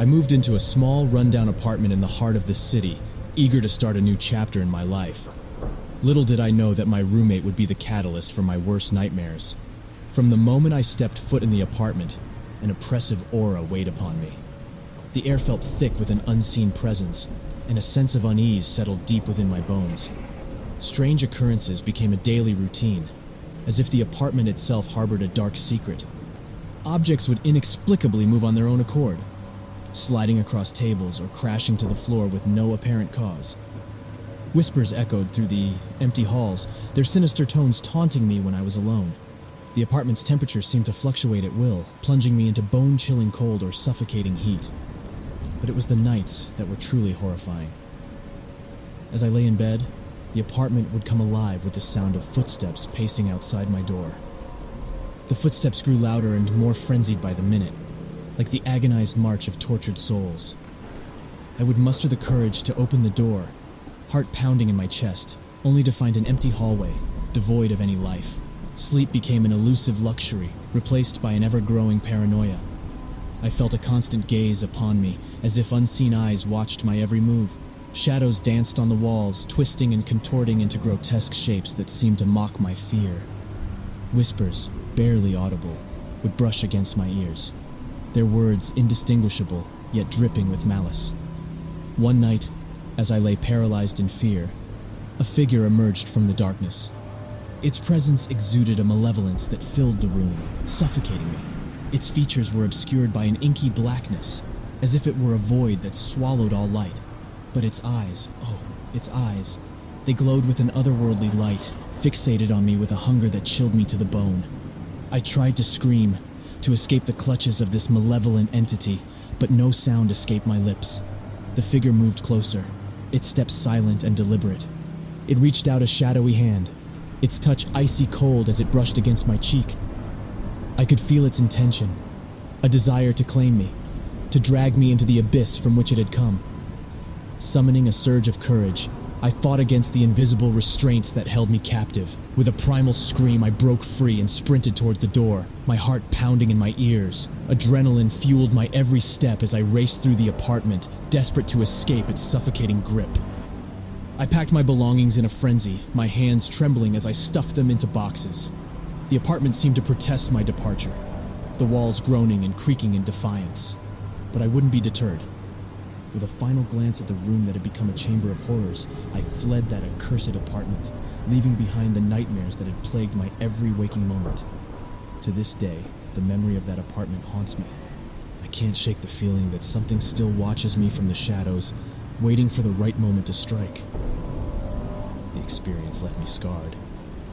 I moved into a small, rundown apartment in the heart of the city, eager to start a new chapter in my life. Little did I know that my roommate would be the catalyst for my worst nightmares. From the moment I stepped foot in the apartment, an oppressive aura weighed upon me. The air felt thick with an unseen presence, and a sense of unease settled deep within my bones. Strange occurrences became a daily routine, as if the apartment itself harbored a dark secret. Objects would inexplicably move on their own accord, sliding across tables or crashing to the floor with no apparent cause. Whispers echoed through the empty halls, their sinister tones taunting me when I was alone. The apartment's temperature seemed to fluctuate at will, plunging me into bone-chilling cold or suffocating heat. But it was the nights that were truly horrifying. As I lay in bed, the apartment would come alive with the sound of footsteps pacing outside my door. The footsteps grew louder and more frenzied by the minute, like the agonized march of tortured souls. I would muster the courage to open the door, heart pounding in my chest, only to find an empty hallway, devoid of any life. Sleep became an elusive luxury, replaced by an ever-growing paranoia. I felt a constant gaze upon me, as if unseen eyes watched my every move. Shadows danced on the walls, twisting and contorting into grotesque shapes that seemed to mock my fear. Whispers, barely audible, would brush against my ears, their words indistinguishable, yet dripping with malice. One night, as I lay paralyzed in fear, a figure emerged from the darkness. Its presence exuded a malevolence that filled the room, suffocating me. Its features were obscured by an inky blackness, as if it were a void that swallowed all light. But its eyes, they glowed with an otherworldly light, fixated on me with a hunger that chilled me to the bone. I tried to scream, to escape the clutches of this malevolent entity, but no sound escaped my lips. The figure moved closer, its steps silent and deliberate. It reached out a shadowy hand, its touch icy cold as it brushed against my cheek. I could feel its intention, a desire to claim me, to drag me into the abyss from which it had come. Summoning a surge of courage, I fought against the invisible restraints that held me captive. With a primal scream, I broke free and sprinted towards the door, my heart pounding in my ears. Adrenaline fueled my every step as I raced through the apartment, desperate to escape its suffocating grip. I packed my belongings in a frenzy, my hands trembling as I stuffed them into boxes. The apartment seemed to protest my departure, the walls groaning and creaking in defiance. But I wouldn't be deterred. With a final glance at the room that had become a chamber of horrors, I fled that accursed apartment, leaving behind the nightmares that had plagued my every waking moment. To this day, the memory of that apartment haunts me. I can't shake the feeling that something still watches me from the shadows, waiting for the right moment to strike. The experience left me scarred,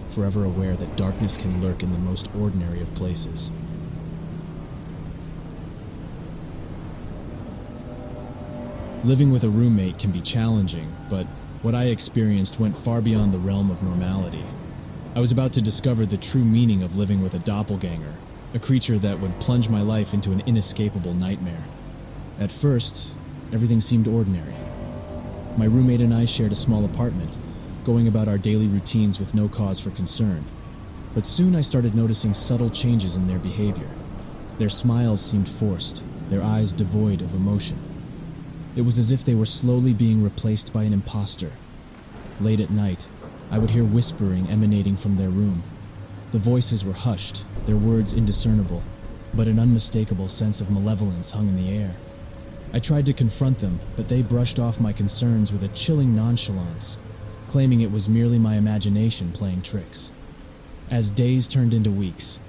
forever aware that darkness can lurk in the most ordinary of places. Living with a roommate can be challenging, but what I experienced went far beyond the realm of normality. I was about to discover the true meaning of living with a doppelganger, a creature that would plunge my life into an inescapable nightmare. At first, everything seemed ordinary. My roommate and I shared a small apartment, going about our daily routines with no cause for concern. But soon I started noticing subtle changes in their behavior. Their smiles seemed forced, their eyes devoid of emotion. It was as if they were slowly being replaced by an imposter. Late at night, I would hear whispering emanating from their room. The voices were hushed, their words indiscernible, but an unmistakable sense of malevolence hung in the air. I tried to confront them, but they brushed off my concerns with a chilling nonchalance, claiming it was merely my imagination playing tricks. As days turned into weeks,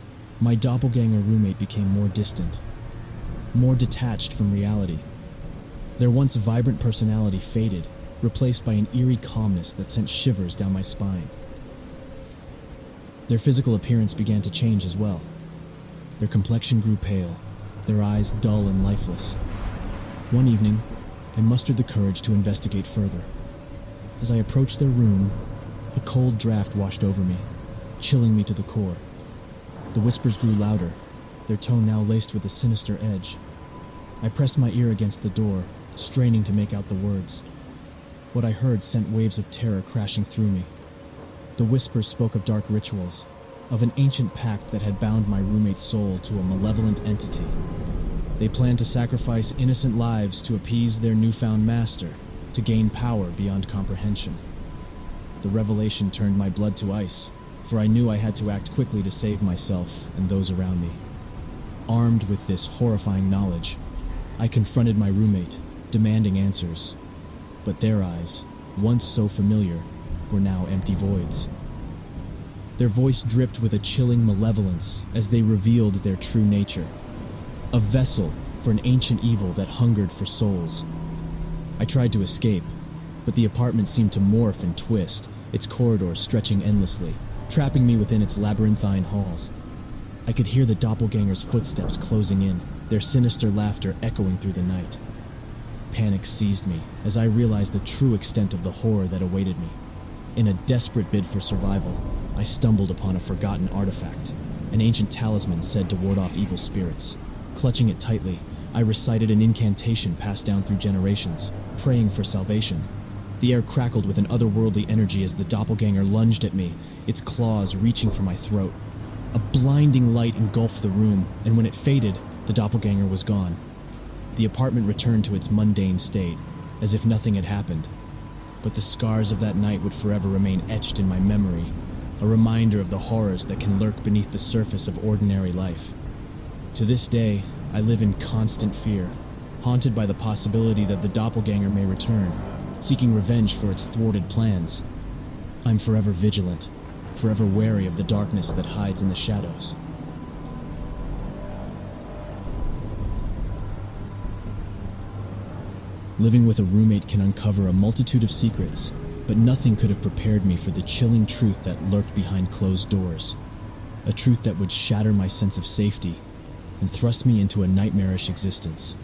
my doppelganger roommate became more distant, more detached from reality. Their once vibrant personality faded, replaced by an eerie calmness that sent shivers down my spine. Their physical appearance began to change as well. Their complexion grew pale, their eyes dull and lifeless. One evening, I mustered the courage to investigate further. As I approached their room, a cold draft washed over me, chilling me to the core. The whispers grew louder, their tone now laced with a sinister edge. I pressed my ear against the door, straining to make out the words. What I heard sent waves of terror crashing through me. The whispers spoke of dark rituals, of an ancient pact that had bound my roommate's soul to a malevolent entity. They planned to sacrifice innocent lives to appease their newfound master, to gain power beyond comprehension. The revelation turned my blood to ice, for I knew I had to act quickly to save myself and those around me. Armed with this horrifying knowledge, I confronted my roommate, demanding answers. But their eyes, once so familiar, were now empty voids. Their voice dripped with a chilling malevolence as they revealed their true nature. A vessel for an ancient evil that hungered for souls. I tried to escape, but the apartment seemed to morph and twist, its corridors stretching endlessly, trapping me within its labyrinthine halls. I could hear the doppelganger's footsteps closing in, their sinister laughter echoing through the night. Panic seized me as I realized the true extent of the horror that awaited me. In a desperate bid for survival, I stumbled upon a forgotten artifact, an ancient talisman said to ward off evil spirits. Clutching it tightly, I recited an incantation passed down through generations, praying for salvation. The air crackled with an otherworldly energy as the doppelganger lunged at me, its claws reaching for my throat. A blinding light engulfed the room, and when it faded, the doppelganger was gone. The apartment returned to its mundane state, as if nothing had happened. But the scars of that night would forever remain etched in my memory, a reminder of the horrors that can lurk beneath the surface of ordinary life. To this day, I live in constant fear, haunted by the possibility that the doppelganger may return, seeking revenge for its thwarted plans. I'm forever vigilant, forever wary of the darkness that hides in the shadows. Living with a roommate can uncover a multitude of secrets, but nothing could have prepared me for the chilling truth that lurked behind closed doors. A truth that would shatter my sense of safety and thrust me into a nightmarish existence.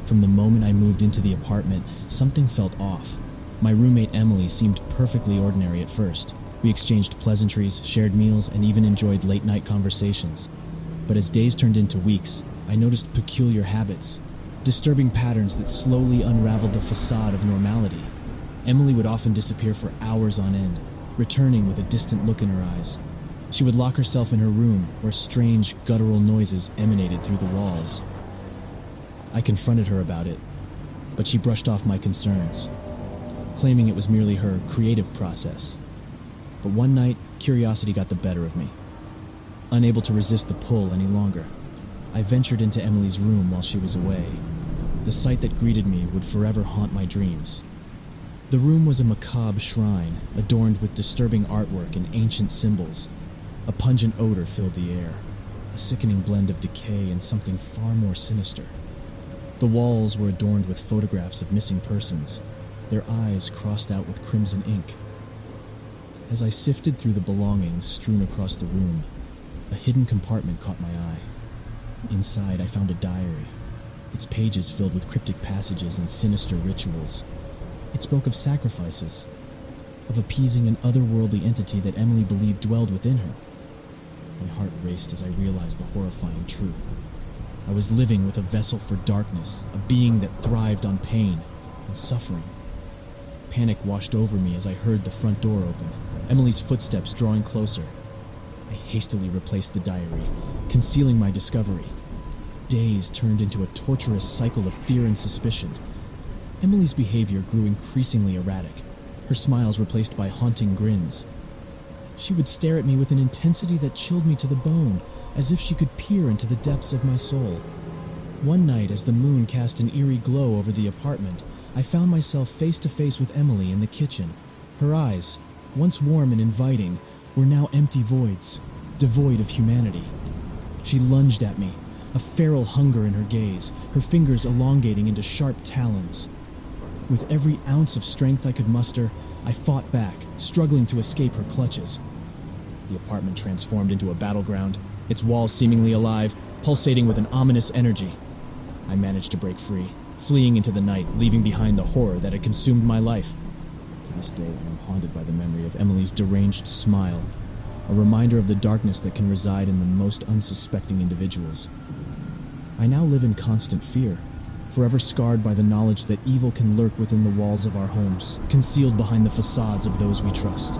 From the moment I moved into the apartment, something felt off. My roommate Emily seemed perfectly ordinary at first. We exchanged pleasantries, shared meals, and even enjoyed late-night conversations. But as days turned into weeks, I noticed peculiar habits, disturbing patterns that slowly unraveled the facade of normality. Emily would often disappear for hours on end, returning with a distant look in her eyes. She would lock herself in her room, where strange, guttural noises emanated through the walls. I confronted her about it, but she brushed off my concerns, claiming it was merely her creative process. But one night, curiosity got the better of me. Unable to resist the pull any longer, I ventured into Emily's room while she was away. The sight that greeted me would forever haunt my dreams. The room was a macabre shrine, adorned with disturbing artwork and ancient symbols. A pungent odor filled the air, a sickening blend of decay and something far more sinister. The walls were adorned with photographs of missing persons, their eyes crossed out with crimson ink. As I sifted through the belongings strewn across the room, a hidden compartment caught my eye. Inside, I found a diary, its pages filled with cryptic passages and sinister rituals. It spoke of sacrifices, of appeasing an otherworldly entity that Emily believed dwelled within her. My heart raced as I realized the horrifying truth. I was living with a vessel for darkness, a being that thrived on pain and suffering. Panic washed over me as I heard the front door open, Emily's footsteps drawing closer. I hastily replaced the diary, concealing my discovery. Days turned into a torturous cycle of fear and suspicion. Emily's behavior grew increasingly erratic, her smiles replaced by haunting grins. She would stare at me with an intensity that chilled me to the bone, as if she could peer into the depths of my soul. One night, as the moon cast an eerie glow over the apartment, I found myself face to face with Emily in the kitchen. Her eyes, once warm and inviting, were now empty voids, devoid of humanity. She lunged at me, a feral hunger in her gaze, her fingers elongating into sharp talons. With every ounce of strength I could muster, I fought back, struggling to escape her clutches. The apartment transformed into a battleground, its walls seemingly alive, pulsating with an ominous energy. I managed to break free, fleeing into the night, leaving behind the horror that had consumed my life. To this day, I am haunted by the memory of Emily's deranged smile, a reminder of the darkness that can reside in the most unsuspecting individuals. I now live in constant fear, forever scarred by the knowledge that evil can lurk within the walls of our homes, concealed behind the facades of those we trust.